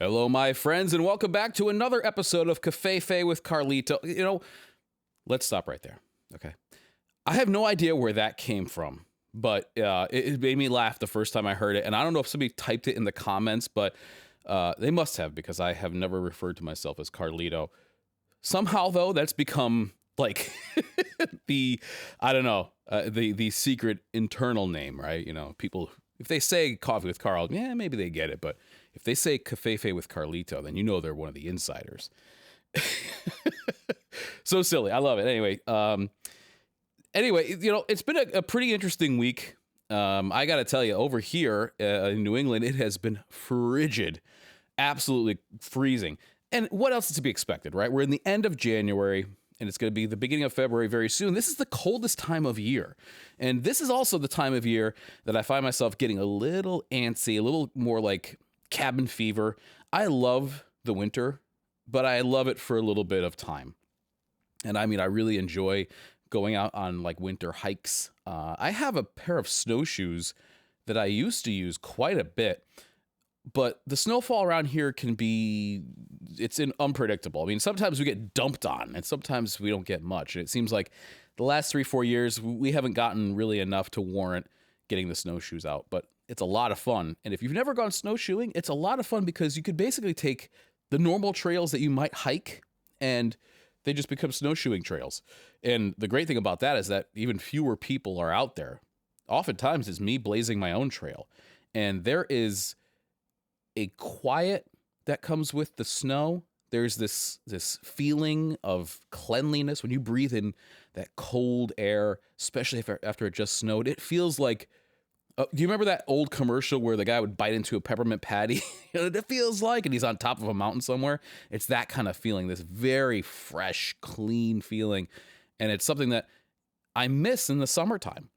Hello, my friends, and welcome back to another episode of Cafe with Carlito. Let's stop right there, okay? I have no idea where that came from, but it made me laugh the first time I heard it, and I don't know if somebody typed it in the comments, but they must have, because I have never referred to myself as Carlito. Somehow, though, that's become like the secret internal name, right? People, if they say Coffee with Carl, yeah, maybe they get it, but if they say Cafe with Carlito, then you know they're one of the insiders. So silly. I love it. Anyway, it's been a pretty interesting week. I got to tell you, over here in New England, it has been frigid, absolutely freezing. And what else is to be expected, right? We're in the end of January, and it's going to be the beginning of February very soon. This is the coldest time of year. And this is also the time of year that I find myself getting a little antsy, a little more like cabin fever. I love the winter, but I love it for a little bit of time. And I mean, I really enjoy going out on like winter hikes. I have a pair of snowshoes that I used to use quite a bit, but the snowfall around here it's unpredictable. I mean, sometimes we get dumped on and sometimes we don't get much. And it seems like the last 3-4 years, we haven't gotten really enough to warrant getting the snowshoes out, but it's a lot of fun. And if you've never gone snowshoeing, it's a lot of fun because you could basically take the normal trails that you might hike and they just become snowshoeing trails. And the great thing about that is that even fewer people are out there. Oftentimes it's me blazing my own trail. And there is a quiet that comes with the snow. There's this feeling of cleanliness when you breathe in that cold air, especially after it just snowed. It feels like, do you remember that old commercial where the guy would bite into a peppermint patty? It feels like, and he's on top of a mountain somewhere. It's that kind of feeling, this very fresh, clean feeling. And it's something that I miss in the summertime,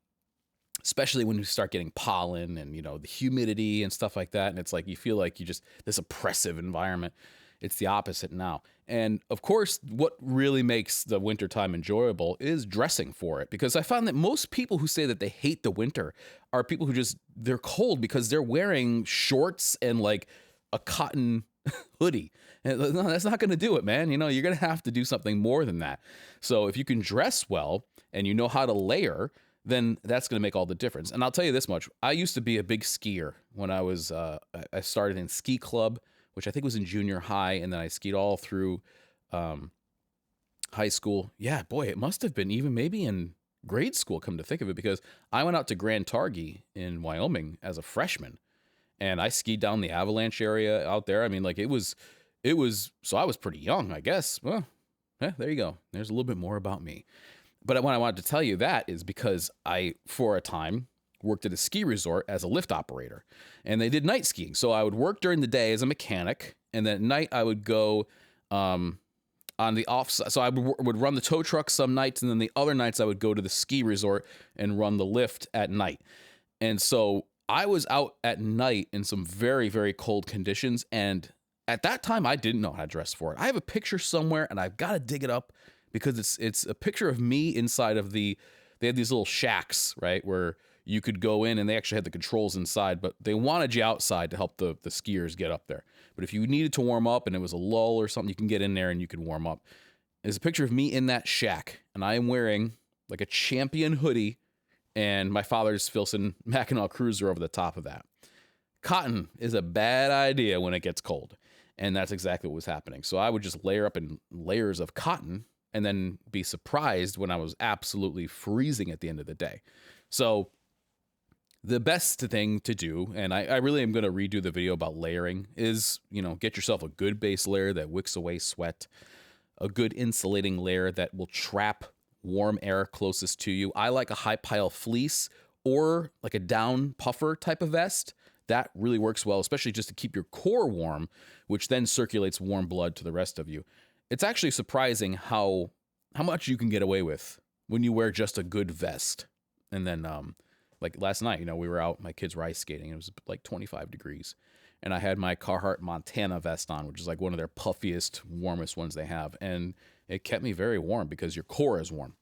especially when you start getting pollen and, the humidity and stuff like that. And it's like, you feel like this oppressive environment. It's the opposite now. And of course, what really makes the wintertime enjoyable is dressing for it. Because I found that most people who say that they hate the winter are people who they're cold because they're wearing shorts and like a cotton hoodie. And no, that's not going to do it, man. You're going to have to do something more than that. So if you can dress well and you know how to layer, then that's going to make all the difference. And I'll tell you this much. I used to be a big skier when I I started in ski club, which I think was in junior high, and then I skied all through high school. Yeah, boy, it must have been even maybe in grade school, come to think of it, because I went out to Grand Targhee in Wyoming as a freshman, and I skied down the Avalanche area out there. I mean, like it was, so I was pretty young, I guess. Well, yeah, there you go. There's a little bit more about me. But what I wanted to tell you that is because I, for a time, worked at a ski resort as a lift operator, and they did night skiing. So I would work during the day as a mechanic, and then at night I would go on the off side. So I would run the tow truck some nights, and then the other nights I would go to the ski resort and run the lift at night. And so I was out at night in some very, very cold conditions, and at that time I didn't know how to dress for it. I have a picture somewhere, and I've got to dig it up because it's a picture of me inside of they had these little shacks, right, where you could go in, and they actually had the controls inside, but they wanted you outside to help the skiers get up there. But if you needed to warm up and it was a lull or something, you can get in there and you can warm up. There's a picture of me in that shack, and I am wearing like a Champion hoodie and my father's Filson Mackinac Cruiser over the top of that. Cotton is a bad idea when it gets cold, and that's exactly what was happening. So I would just layer up in layers of cotton and then be surprised when I was absolutely freezing at the end of the day. So the best thing to do, and I really am going to redo the video about layering, is, get yourself a good base layer that wicks away sweat, a good insulating layer that will trap warm air closest to you. I like a high pile fleece or like a down puffer type of vest. That really works well, especially just to keep your core warm, which then circulates warm blood to the rest of you. It's actually surprising how much you can get away with when you wear just a good vest. And then, like last night, we were out, my kids were ice skating. It was like 25 degrees. And I had my Carhartt Montana vest on, which is like one of their puffiest, warmest ones they have. And it kept me very warm because your core is warm.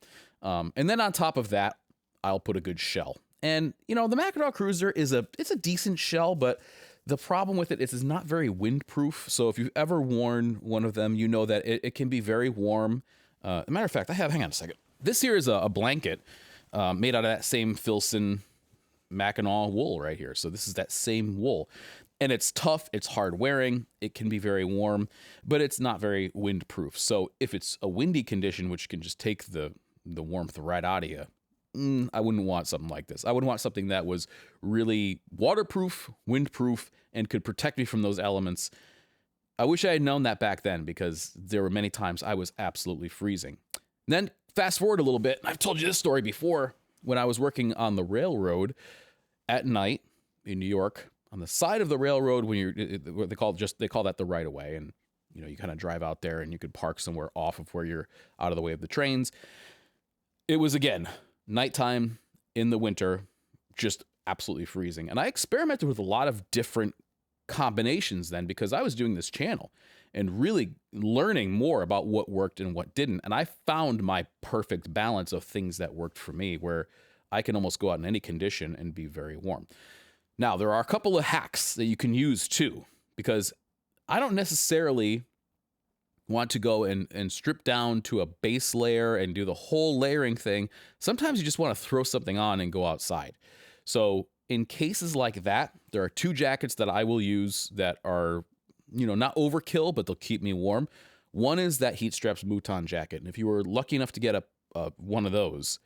And then on top of that, I'll put a good shell. And, the Mackinac Cruiser it's a decent shell, but The problem with it is it's not very windproof. So if you've ever worn one of them, you know that it can be very warm. As a matter of fact, hang on a second. This here is a blanket made out of that same Filson Mackinaw wool right here. So this is that same wool. And it's tough, it's hard wearing, it can be very warm, but it's not very windproof. So if it's a windy condition, which can just take the warmth right out of you, I wouldn't want something like this. I would want something that was really waterproof, windproof, and could protect me from those elements. I wish I had known that back then, because there were many times I was absolutely freezing. Then fast forward a little bit, I've told you this story before, when I was working on the railroad at night in New York, on the side of the railroad, when they call that the right of way, and you kind of drive out there and you could park somewhere off of where you're out of the way of the trains. It was, again, nighttime in the winter, just absolutely freezing. And I experimented with a lot of different combinations then, because I was doing this channel and really learning more about what worked and what didn't. And I found my perfect balance of things that worked for me, where I can almost go out in any condition and be very warm. Now, there are a couple of hacks that you can use too, because I don't necessarily want to go and strip down to a base layer and do the whole layering thing. Sometimes you just want to throw something on and go outside. So in cases like that, there are 2 jackets that I will use that are, not overkill, but they'll keep me warm. One is that Heat Straps Mouton jacket. And if you were lucky enough to get one of those,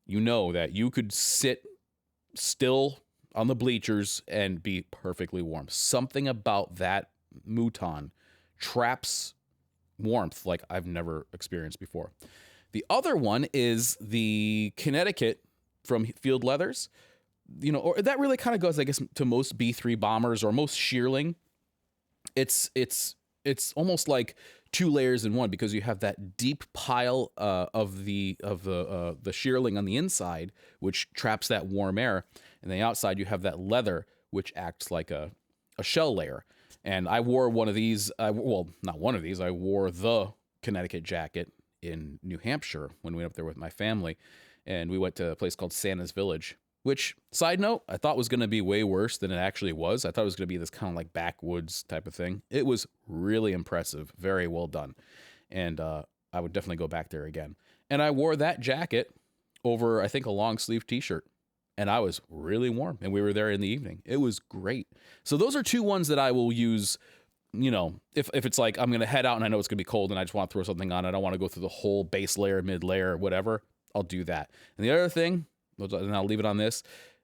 you know that you could sit still on the bleachers and be perfectly warm. Something about that mouton traps warmth like I've never experienced before. The other one is the Connecticut from Field Leathers. Or that really kind of goes, I guess, to most B3 bombers or most shearling. It's almost like 2 layers in one, because you have that deep pile of the shearling on the inside, which traps that warm air, and the outside you have that leather, which acts like a shell layer. And I wore one of these. Not one of these. I wore the Connecticut jacket in New Hampshire when we went up there with my family, and we went to a place called Santa's Village. Which, side note, I thought was going to be way worse than it actually was. I thought it was going to be this kind of like backwoods type of thing. It was really impressive. Very well done. And I would definitely go back there again. And I wore that jacket over, I think, a long sleeve t-shirt. And I was really warm. And we were there in the evening. It was great. So those are 2 ones that I will use, if it's like I'm going to head out and I know it's going to be cold and I just want to throw something on. I don't want to go through the whole base layer, mid layer, whatever. I'll do that. And the other thing, and I'll leave it on this,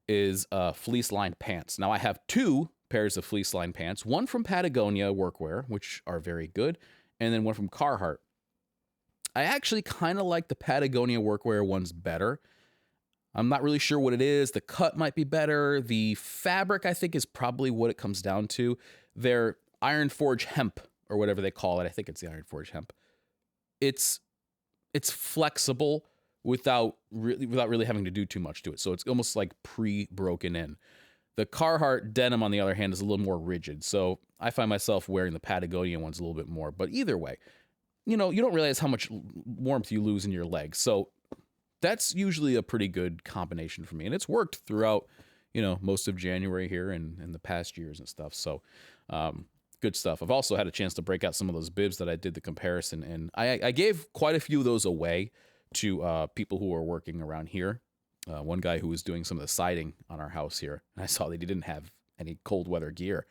is fleece-lined pants. Now, I have 2 pairs of fleece-lined pants, one from Patagonia Workwear, which are very good, and then one from Carhartt. I actually kind of like the Patagonia Workwear ones better. I'm not really sure what it is. The cut might be better. The fabric, I think, is probably what it comes down to. They're Iron Forge hemp, or whatever they call it. I think it's the Iron Forge hemp. It's flexible, without really having to do too much to it. So it's almost like pre-broken in. The Carhartt denim, on the other hand, is a little more rigid. So I find myself wearing the Patagonia ones a little bit more. But either way, you don't realize how much warmth you lose in your legs. So that's usually a pretty good combination for me. And it's worked throughout, most of January here and the past years and stuff. So good stuff. I've also had a chance to break out some of those bibs that I did the comparison. And I gave quite a few of those away to people who are working around here. One guy who was doing some of the siding on our house here, and I saw that he didn't have any cold weather gear,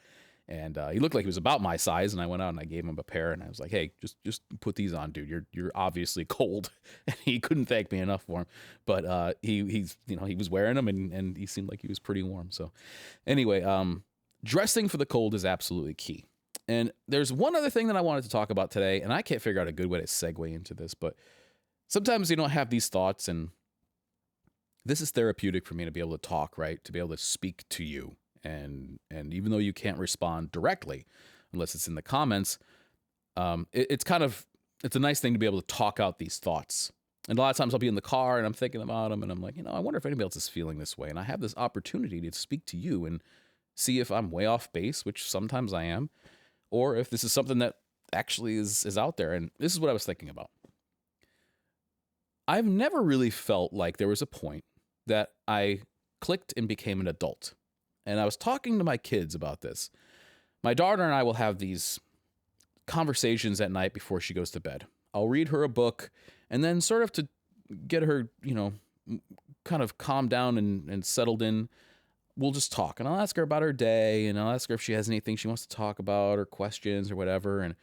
and he looked like he was about my size, and I went out and I gave him a pair, and I was like, hey, just put these on, dude. You're obviously cold. And he couldn't thank me enough for him, but he was wearing them, and he seemed like he was pretty warm. So anyway, dressing for the cold is absolutely key. And there's one other thing that I wanted to talk about today, and I can't figure out a good way to segue into this, but sometimes you don't have these thoughts, and this is therapeutic for me to be able to talk, right? To be able to speak to you. And even though you can't respond directly, unless it's in the comments, it's a nice thing to be able to talk out these thoughts. And a lot of times I'll be in the car and I'm thinking about them, and I'm like, I wonder if anybody else is feeling this way. And I have this opportunity to speak to you and see if I'm way off base, which sometimes I am, or if this is something that actually is out there. And this is what I was thinking about. I've never really felt like there was a point that I clicked and became an adult. And I was talking to my kids about this. My daughter and I will have these conversations at night before she goes to bed. I'll read her a book, and then sort of to get her, kind of calmed down and settled in, we'll just talk. And I'll ask her about her day, and I'll ask her if she has anything she wants to talk about or questions or whatever. And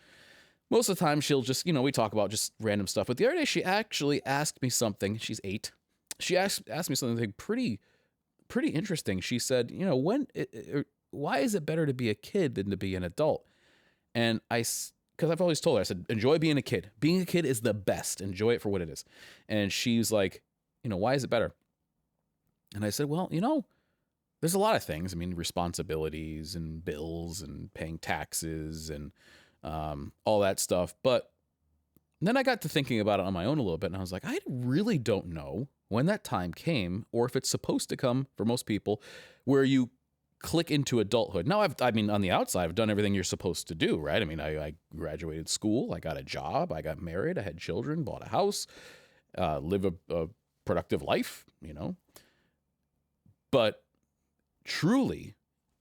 most of the time she'll just, we talk about just random stuff. But the other day she actually asked me something. She's 8. She asked me something pretty interesting. She said, why is it better to be a kid than to be an adult? And because I've always told her, I said, enjoy being a kid. Being a kid is the best. Enjoy it for what it is. And she's like, why is it better? And I said, well, there's a lot of things. I mean, responsibilities and bills and paying taxes and all that stuff. But then I got to thinking about it on my own a little bit, and I was like, I really don't know when that time came, or if it's supposed to come for most people, where you click into adulthood. Now, on the outside, I've done everything you're supposed to do, right? I mean, I graduated school, I got a job, I got married, I had children, bought a house, live a productive life, But truly,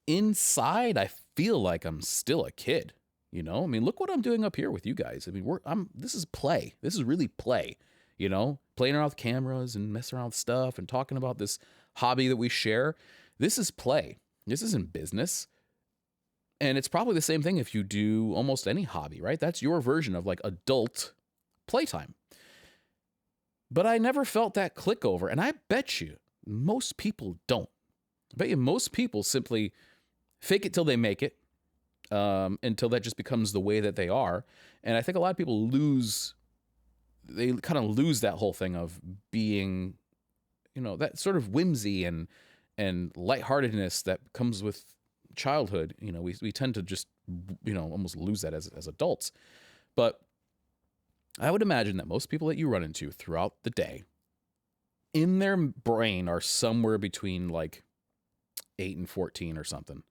inside, I feel like I'm still a kid. I mean, look what I'm doing up here with you guys. I mean, this is play. This is really play, playing around with cameras and messing around with stuff and talking about this hobby that we share. This is play. This isn't business. And it's probably the same thing if you do almost any hobby, right? That's your version of like adult playtime. But I never felt that click over. And I bet you most people don't. I bet you most people simply fake it till they make it, until that just becomes the way that they are. And I think a lot of people they kind of lose that whole thing of being, that sort of whimsy and lightheartedness that comes with childhood. We tend to just, almost lose that as adults. But I would imagine that most people that you run into throughout the day, in their brain are somewhere between like 8 and 14 or something.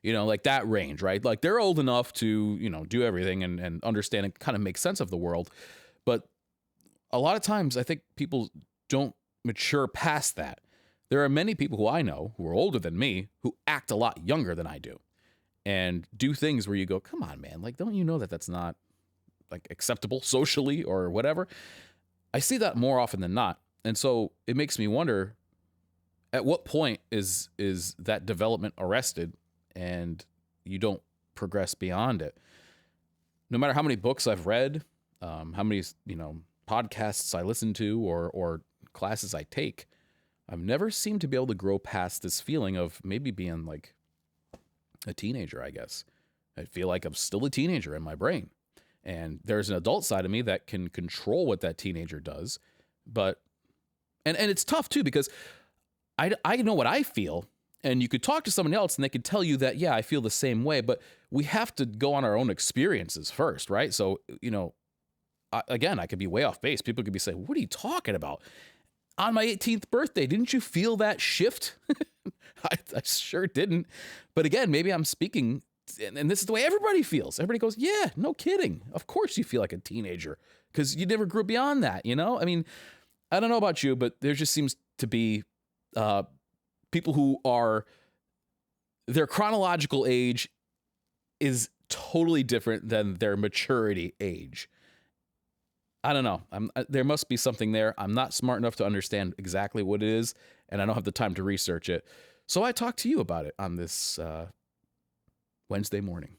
Like that range, right? Like they're old enough to, do everything and understand and kind of make sense of the world. But a lot of times I think people don't mature past that. There are many people who I know who are older than me who act a lot younger than I do and do things where you go, come on, man. Like, don't you know that that's not like acceptable socially or whatever? I see that more often than not. And so it makes me wonder, at what point is that development arrested and you don't progress beyond it? No matter how many books I've read, how many, podcasts I listen to or classes I take, I've never seemed to be able to grow past this feeling of maybe being like a teenager, I guess. I feel like I'm still a teenager in my brain. And there's an adult side of me that can control what that teenager does. But, and it's tough too, because I know what I feel. And you could talk to someone else and they could tell you that, yeah, I feel the same way, but we have to go on our own experiences first, right? So, again, I could be way off base. People could be saying, what are you talking about? On my 18th birthday, didn't you feel that shift? I sure didn't. But again, maybe I'm speaking, and this is the way everybody feels. Everybody goes, yeah, no kidding. Of course you feel like a teenager because you never grew beyond that, I mean, I don't know about you, but there just seems to be people who their chronological age is totally different than their maturity age. I don't know. There must be something there. I'm not smart enough to understand exactly what it is, and I don't have the time to research it. So I talked to you about it on this Wednesday morning.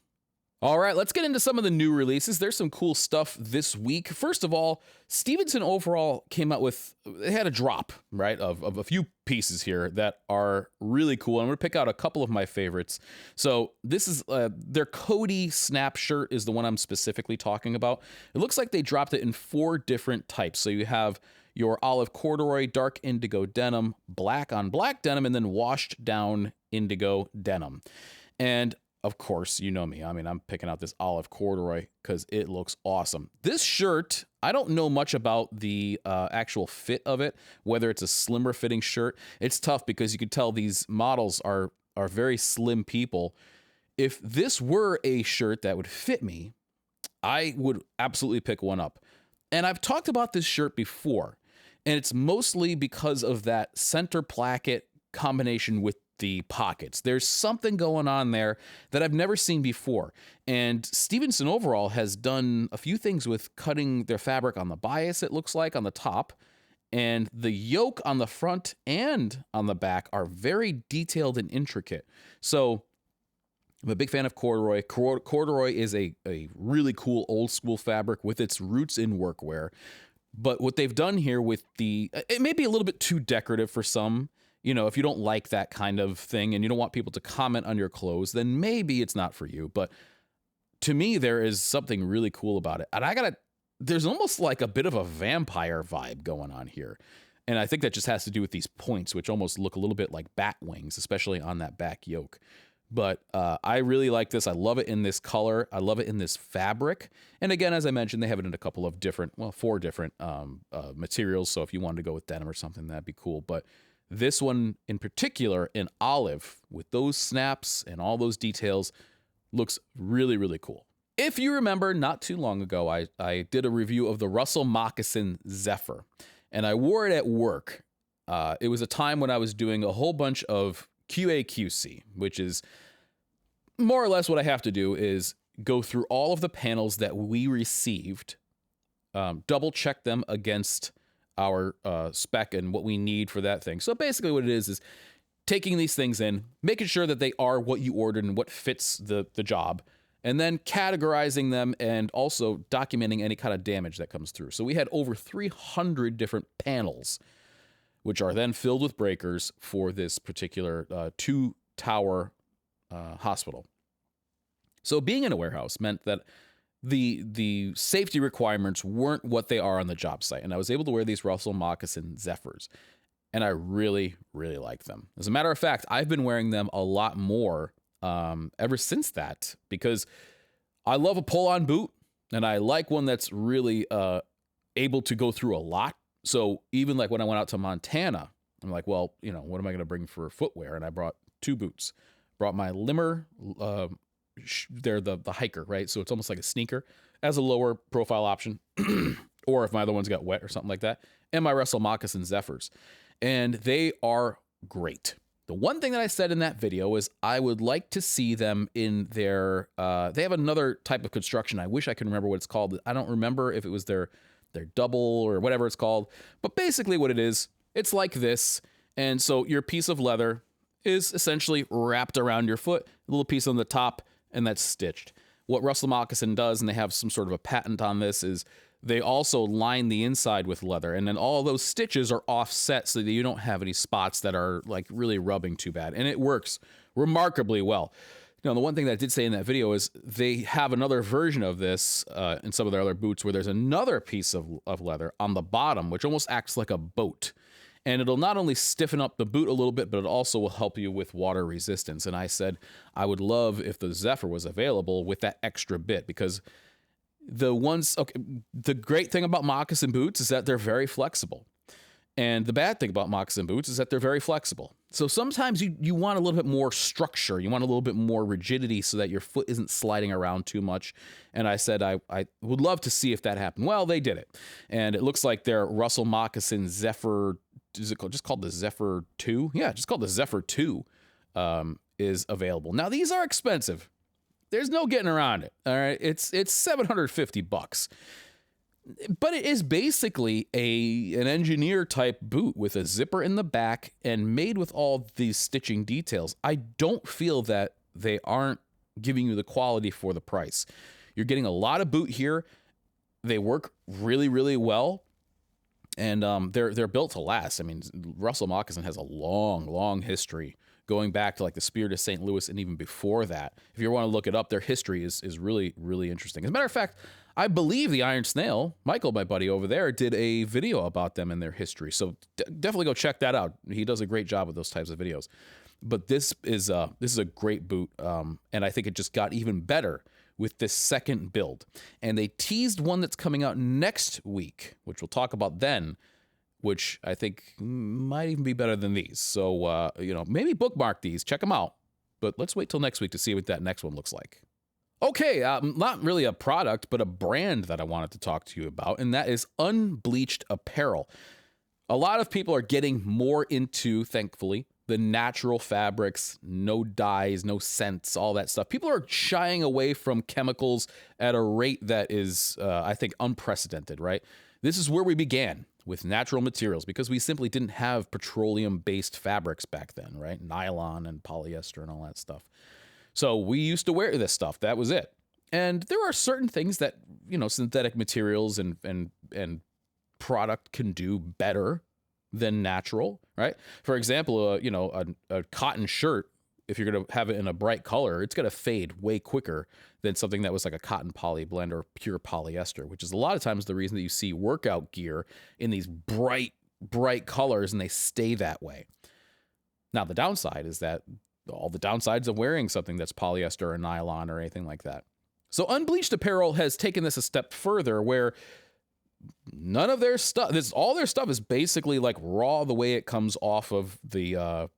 All right, let's get into some of the new releases. There's some cool stuff this week. First of all, Stevenson overall came out with, they had a drop, right, of a few pieces here that are really cool. I'm going to pick out a couple of my favorites. So this is their Cody Snap shirt is the one I'm specifically talking about. It looks like they dropped it in 4 different types. So you have your olive corduroy, dark indigo denim, black on black denim, and then washed down indigo denim. And of course, you know me. I mean, I'm picking out this olive corduroy because it looks awesome. This shirt, I don't know much about the actual fit of it, whether it's a slimmer fitting shirt. It's tough because you can tell these models are very slim people. If this were a shirt that would fit me, I would absolutely pick one up. And I've talked about this shirt before, and it's mostly because of that center placket combination with the pockets. There's something going on there that I've never seen before. And Stevenson overall has done a few things with cutting their fabric on the bias, it looks like, on the top. And the yoke on the front and on the back are very detailed and intricate. So I'm a big fan of corduroy. Corduroy is a really cool old school fabric with its roots in workwear. But what they've done here with it may be a little bit too decorative for some. You know, if you don't like that kind of thing and you don't want people to comment on your clothes, then maybe it's not for you. But to me, there is something really cool about it. And there's almost like a bit of a vampire vibe going on here. And I think that just has to do with these points, which almost look a little bit like bat wings, especially on that back yoke. But I really like this. I love it in this color. I love it in this fabric. And again, as I mentioned, they have it in a couple of different, 4 different materials. So if you wanted to go with denim or something, that'd be cool. But this one in particular, in olive, with those snaps and all those details, looks really, really cool. If you remember, not too long ago, I did a review of the Russell Moccasin Zephyr, and I wore it at work. It was a time when I was doing a whole bunch of QA/QC, which is more or less what I have to do is go through all of the panels that we received, double check them against our spec and what we need for that thing. So basically what it is taking these things in, making sure that they are what you ordered and what fits the job, and then categorizing them and also documenting any kind of damage that comes through. So we had over 300 different panels, which are then filled with breakers for this particular 2-tower hospital. So being in a warehouse meant that the safety requirements weren't what they are on the job site. And I was able to wear these Russell Moccasin Zephyrs. And I really, really like them. As a matter of fact, I've been wearing them a lot more ever since that, because I love a pull-on boot, and I like one that's really able to go through a lot. So even like when I went out to Montana, I'm like, well, you know, what am I going to bring for footwear? And I brought 2 boots. Brought my Limmer, they're the hiker, right? So it's almost like a sneaker as a lower profile option, or if my other ones got wet or something like that, and my Russell Moccasin Zephyrs. And they are great. The one thing that I said in that video is I would like to see them in their, they have another type of construction. I wish I could remember what it's called. I don't remember if it was their double or whatever it's called, but basically what it is, it's like this. And so your piece of leather is essentially wrapped around your foot, a little piece on the top, and that's stitched. What Russell Moccasin does, and they have some sort of a patent on this, is they also line the inside with leather, and then all those stitches are offset so that you don't have any spots that are like really rubbing too bad, and it works remarkably well. You know, the one thing that I did say in that video is they have another version of this in some of their other boots where there's another piece of leather on the bottom, which almost acts like a boat. And it'll not only stiffen up the boot a little bit, but it also will help you with water resistance. And I said I would love if the Zephyr was available with that extra bit, because the great thing about moccasin boots is that they're very flexible. And the bad thing about moccasin boots is that they're very flexible. So sometimes you want a little bit more structure. You want a little bit more rigidity so that your foot isn't sliding around too much. And I said I would love to see if that happened. Well, they did it. And it looks like their Russell Moccasin Zephyr, is it just called the Zephyr 2? Yeah, just called the Zephyr 2 is available. Now, these are expensive. There's no getting around it. All right, it's $750. But it is basically an engineer type boot with a zipper in the back and made with all these stitching details. I don't feel that they aren't giving you the quality for the price. You're getting a lot of boot here. They work really, really well. And they're built to last. I mean, Russell Moccasin has a long, long history going back to like the Spirit of St. Louis and even before that. If you want to look it up, their history is really, really interesting. As a matter of fact, I believe the Iron Snail, Michael, my buddy over there, did a video about them and their history. So definitely go check that out. He does a great job with those types of videos. But this is a great boot, and I think it just got even better with this second build. And they teased one that's coming out next week, which we'll talk about then, which I think might even be better than these. So, maybe bookmark these, check them out. But let's wait till next week to see what that next one looks like. Okay, not really a product, but a brand that I wanted to talk to you about, and that is Unbleached Apparel. A lot of people are getting more into, thankfully, the natural fabrics, no dyes, no scents, all that stuff. People are shying away from chemicals at a rate that is, I think, unprecedented, right? This is where we began with natural materials because we simply didn't have petroleum-based fabrics back then, right? Nylon and polyester and all that stuff. So we used to wear this stuff. That was it. And there are certain things that, synthetic materials and product can do better than natural, right? For example, a cotton shirt, if you're going to have it in a bright color, it's going to fade way quicker than something that was like a cotton poly blend or pure polyester, which is a lot of times the reason that you see workout gear in these bright colors and they stay that way. Now, the downside is that all the downsides of wearing something that's polyester or nylon or anything like that. So Unbleached Apparel has taken this a step further where none of their stuff, all their stuff is basically like raw the way it comes off of the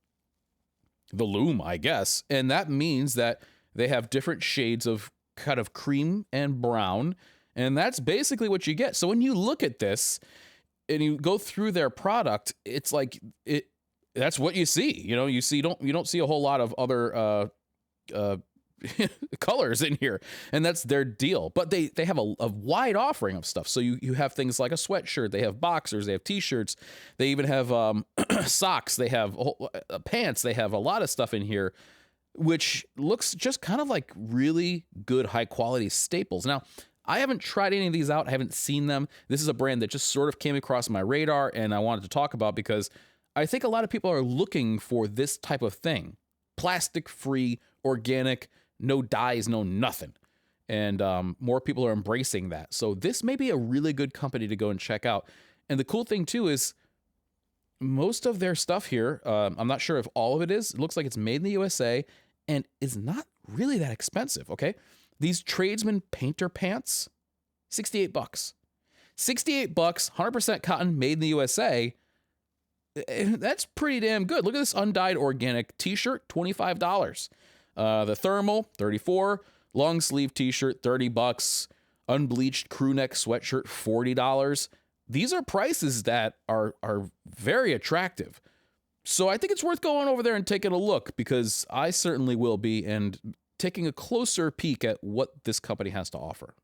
loom, I guess. And that means that they have different shades of kind of cream and brown. And that's basically what you get. So when you look at this and you go through their product, it's like that's what you see. You don't see a whole lot of other colors in here, and that's their deal. But they have a wide offering of stuff. So you have things like a sweatshirt, they have boxers, they have t-shirts, they even have socks, they have pants, they have a lot of stuff in here, which looks just kind of like really good high quality staples. Now, I haven't tried any of these out. I haven't seen them. This is a brand that just sort of came across my radar and I wanted to talk about because I think a lot of people are looking for this type of thing. Plastic-free, organic, no dyes, no nothing. And more people are embracing that. So this may be a really good company to go and check out. And the cool thing, too, is most of their stuff here, I'm not sure if all of it is. It looks like it's made in the USA and is not really that expensive, okay? These Tradesman Painter pants, $68. $68, 100% cotton, made in the USA. That's pretty damn good. Look at this undyed organic t-shirt, $25. The thermal, $34. Long sleeve t-shirt, $30. Unbleached crew neck sweatshirt, $40. These are prices that are very attractive. So I think it's worth going over there and taking a look because I certainly will be, and taking a closer peek at what this company has to offer.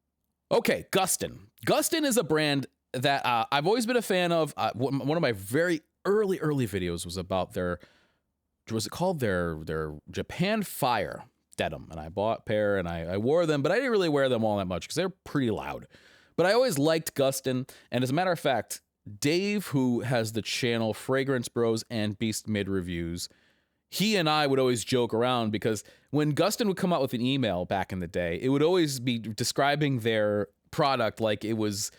Okay, Gustin. Gustin is a brand that I've always been a fan of. One of my very early videos was about their Japan Fire denim, and I bought a pair and I wore them, but I didn't really wear them all that much because they're pretty loud. But I always liked Gustin, and as a matter of fact, Dave, who has the channel Fragrance Bros and Beast Mid Reviews, he and I would always joke around because when Gustin would come out with an email back in the day, it would always be describing their product like it was,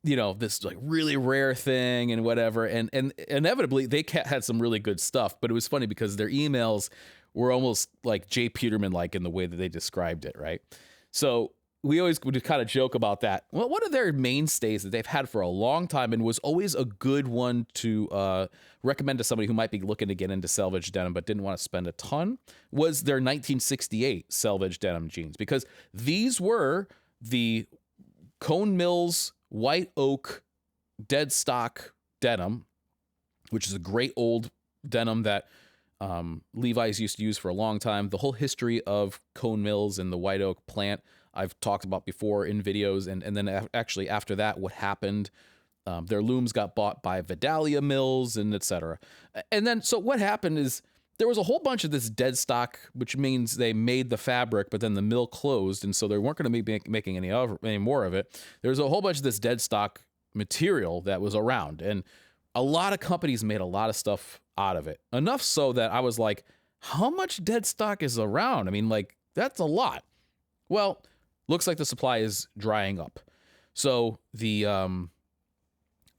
this like really rare thing and whatever. And inevitably they had some really good stuff, but it was funny because their emails were almost like Jay Peterman like in the way that they described it, right? So we always would kind of joke about that. Well, one of their mainstays that they've had for a long time and was always a good one to recommend to somebody who might be looking to get into selvage denim but didn't want to spend a ton was their 1968 selvage denim jeans, because these were the Cone Mills white oak dead stock denim, which is a great old denim that Levi's used to use for a long time. The whole history of Cone Mills and the white oak plant I've talked about before in videos, and then actually after that, what happened. Their looms got bought by Vidalia Mills and etc. And then, so what happened is there was a whole bunch of this dead stock, which means they made the fabric, but then the mill closed, and so they weren't going to be making any more of it. There was a whole bunch of this dead stock material that was around, and a lot of companies made a lot of stuff out of it. Enough so that I was like, how much dead stock is around? I mean, like, that's a lot. Well, looks like the supply is drying up. So the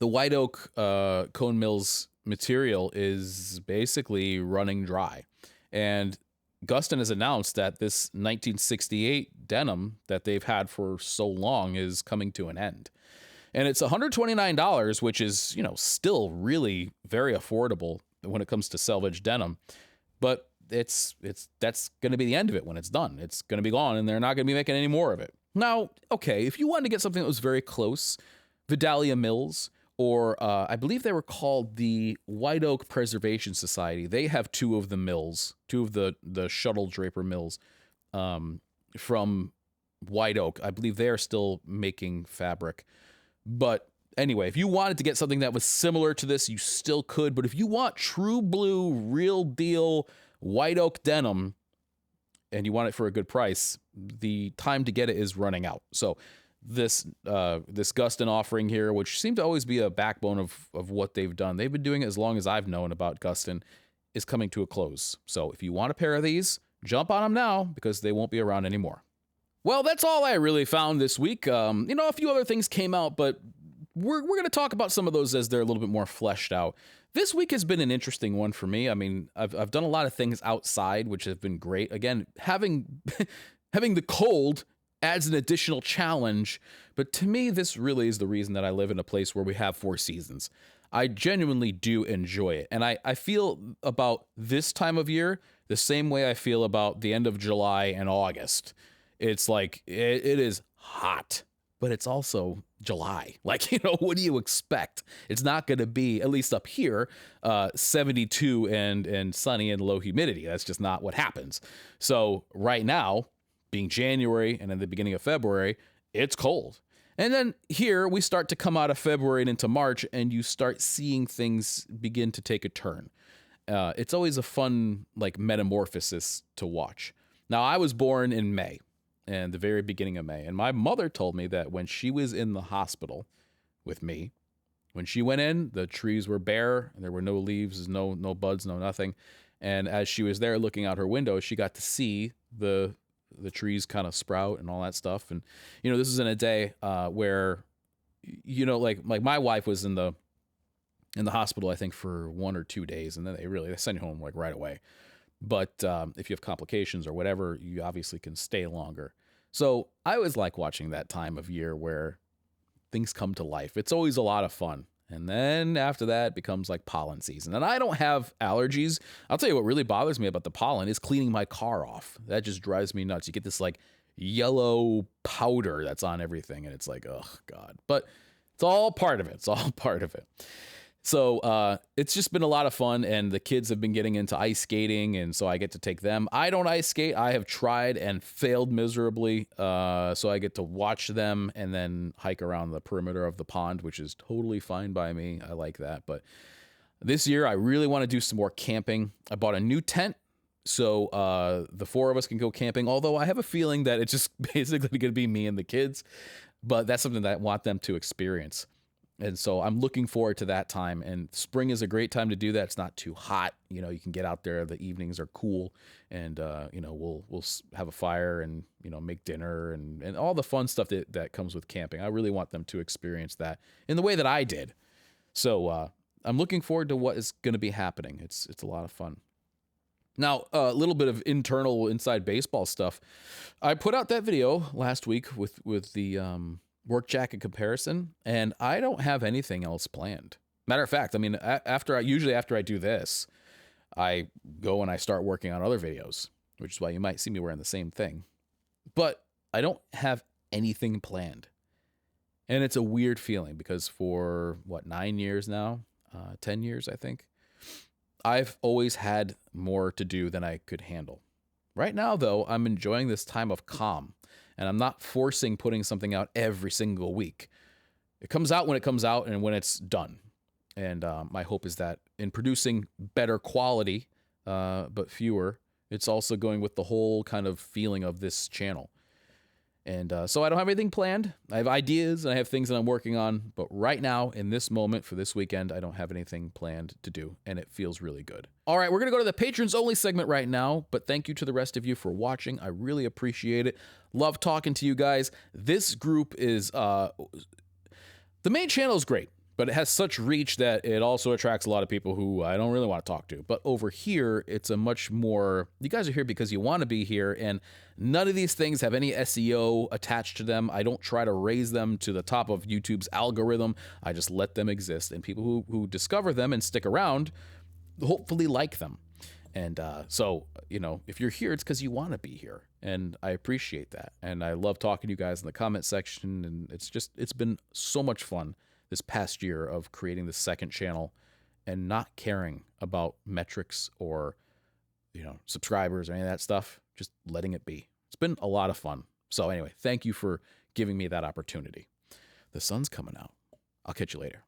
white oak Cone Mills material is basically running dry. And Gustin has announced that this 1968 denim that they've had for so long is coming to an end. And it's $129, which is, still really very affordable when it comes to selvage denim. But that's going to be the end of it when it's done. It's going to be gone, and they're not going to be making any more of it. Now, okay, if you wanted to get something that was very close, Vidalia Mills or I believe they were called the White Oak Preservation Society. They have two of the mills, two of the shuttle draper mills from White Oak. I believe they are still making fabric. But anyway, if you wanted to get something that was similar to this, you still could. But if you want true blue, real deal White Oak denim, and you want it for a good price, the time to get it is running out. So this Gustin offering here, which seemed to always be a backbone of what they've done. They've been doing it as long as I've known about Gustin, is coming to a close. So if you want a pair of these, jump on them now because they won't be around anymore. Well, that's all I really found this week. A few other things came out, but we're going to talk about some of those as they're a little bit more fleshed out. This week has been an interesting one for me. I mean, I've done a lot of things outside, which have been great. Again, having the cold adds an additional challenge, but to me, this really is the reason that I live in a place where we have 4 seasons. I genuinely do enjoy it, and I feel about this time of year the same way I feel about the end of July and August. It's like, it is hot, but it's also July. Like, what do you expect? It's not going to be, at least up here, 72 and sunny and low humidity. That's just not what happens. So right now, being January and in the beginning of February, it's cold. And then here we start to come out of February and into March, and you start seeing things begin to take a turn. It's always a fun, metamorphosis to watch. Now, I was born in May, and the very beginning of May, and my mother told me that when she was in the hospital with me, when she went in, the trees were bare, and there were no leaves, no buds, no nothing. And as she was there looking out her window, she got to see the trees kind of sprout and all that stuff. And, this is in a day where, like my wife was in the hospital, I think, for 1 or 2 days, and then they send you home right away. But if you have complications or whatever, you obviously can stay longer. So I always like watching that time of year where things come to life. It's always a lot of fun. And then after that, it becomes like pollen season. And I don't have allergies. I'll tell you what really bothers me about the pollen is cleaning my car off. That just drives me nuts. You get this yellow powder that's on everything. And it's like, oh, God. But it's all part of it. It's all part of it. So it's just been a lot of fun, and the kids have been getting into ice skating, and so I get to take them. I don't ice skate. I have tried and failed miserably, so I get to watch them and then hike around the perimeter of the pond, which is totally fine by me. I like that. But this year, I really want to do some more camping. I bought a new tent, so the 4 of us can go camping, although I have a feeling that it's just basically going to be me and the kids, but that's something that I want them to experience. And so I'm looking forward to that time. And spring is a great time to do that. It's not too hot. You can get out there. The evenings are cool. And, we'll have a fire and, make dinner and all the fun stuff that comes with camping. I really want them to experience that in the way that I did. So I'm looking forward to what is going to be happening. It's a lot of fun. Now, a little bit of internal inside baseball stuff. I put out that video last week with the work jacket comparison, and I don't have anything else planned. Matter of fact, I mean, after I do this, I go and I start working on other videos, which is why you might see me wearing the same thing. But I don't have anything planned. And it's a weird feeling because for 9 years now, 10 years, I think, I've always had more to do than I could handle. Right now, though, I'm enjoying this time of calm. And I'm not forcing putting something out every single week. It comes out when it comes out and when it's done. And my hope is that in producing better quality, but fewer, it's also going with the whole kind of feeling of this channel. And so I don't have anything planned. I have ideas and I have things that I'm working on. But right now, in this moment for this weekend, I don't have anything planned to do. And it feels really good. All right, we're going to go to the patrons only segment right now. But thank you to the rest of you for watching. I really appreciate it. Love talking to you guys. This group is, the main channel is great, but it has such reach that it also attracts a lot of people who I don't really want to talk to. But over here, it's a much more, you guys are here because you want to be here, and none of these things have any SEO attached to them. I don't try to raise them to the top of YouTube's algorithm. I just let them exist, and people who discover them and stick around hopefully like them. And so, if you're here, it's because you want to be here. And I appreciate that. And I love talking to you guys in the comment section. And it's been so much fun this past year of creating the second channel and not caring about metrics or, subscribers or any of that stuff, just letting it be. It's been a lot of fun. So anyway, thank you for giving me that opportunity. The sun's coming out. I'll catch you later.